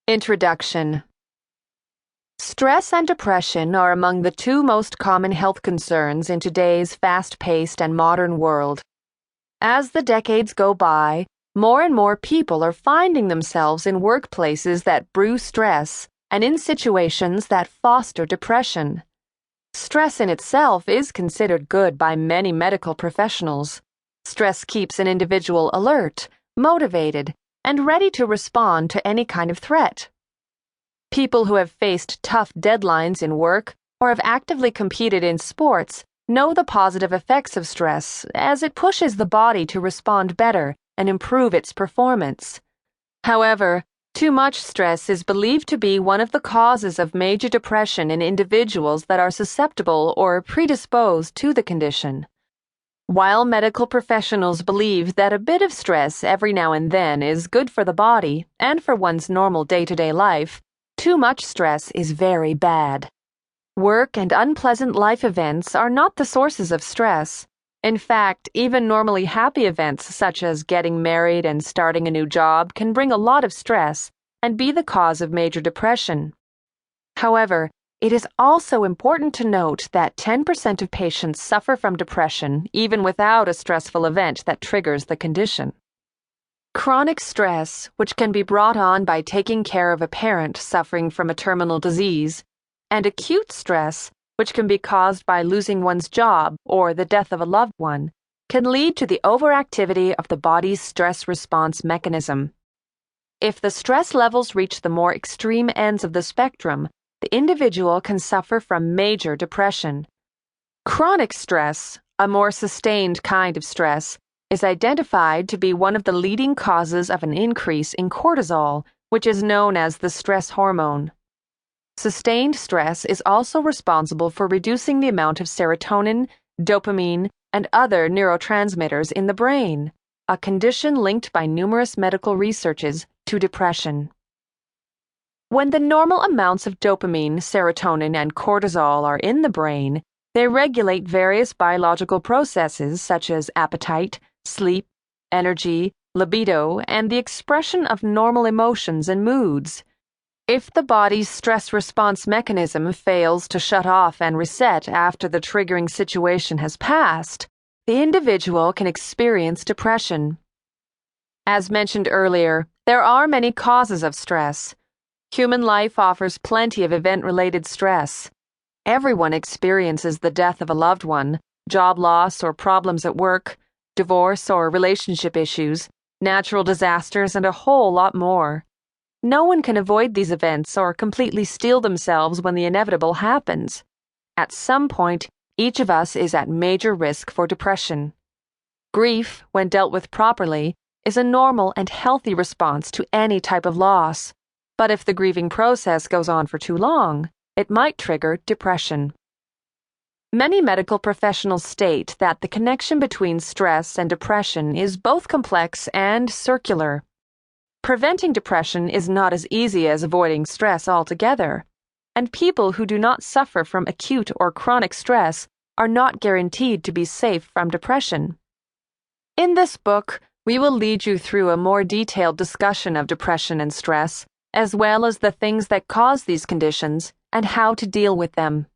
Introduction. Stress and depression are among the two most common health concerns in today's fast-paced and modern world. As the decades go by, more and more people are finding themselves in workplaces that brew stress and in situations that foster depression. Stress in itself is considered good by many medical professionals. Stress keeps an individual alert, motivated, and ready to respond to any kind of threat. People who have faced tough deadlines in work or have actively competed in sports know the positive effects of stress, as it pushes the body to respond better and improve its performance. However, too much stress is believed to be one of the causes of major depression in individuals that are susceptible or predisposed to the condition. While medical professionals believe that a bit of stress every now and then is good for the body and for one's normal day-to-day life, too much stress is very bad. Work and unpleasant life events are not the sources of stress. In fact, even normally happy events such as getting married and starting a new job can bring a lot of stress and be the cause of major depression. However, it is also important to note that 10% of patients suffer from depression even without a stressful event that triggers the condition. Chronic stress, which can be brought on by taking care of a parent suffering from a terminal disease, and acute stress, which can be caused by losing one's job or the death of a loved one, can lead to the overactivity of the body's stress response mechanism. If the stress levels reach the more extreme ends of the spectrum, the individual can suffer from major depression. Chronic stress, a more sustained kind of stress, is identified to be one of the leading causes of an increase in cortisol, which is known as the stress hormone. Sustained stress is also responsible for reducing the amount of serotonin, dopamine, and other neurotransmitters in the brain, a condition linked by numerous medical researches to depression. When the normal amounts of dopamine, serotonin, and cortisol are in the brain, they regulate various biological processes such as appetite, sleep, energy, libido, and the expression of normal emotions and moods. If the body's stress response mechanism fails to shut off and reset after the triggering situation has passed, the individual can experience depression. As mentioned earlier, there are many causes of stress. Human life offers plenty of event-related stress. Everyone experiences the death of a loved one, job loss or problems at work, divorce or relationship issues, natural disasters, and a whole lot more. No one can avoid these events or completely steel themselves when the inevitable happens. At some point, each of us is at major risk for depression. Grief, when dealt with properly, is a normal and healthy response to any type of loss. But if the grieving process goes on for too long, it might trigger depression. Many medical professionals state that the connection between stress and depression is both complex and circular. Preventing depression is not as easy as avoiding stress altogether, and people who do not suffer from acute or chronic stress are not guaranteed to be safe from depression. In this book, we will lead you through a more detailed discussion of depression and stress, as well as the things that cause these conditions and how to deal with them.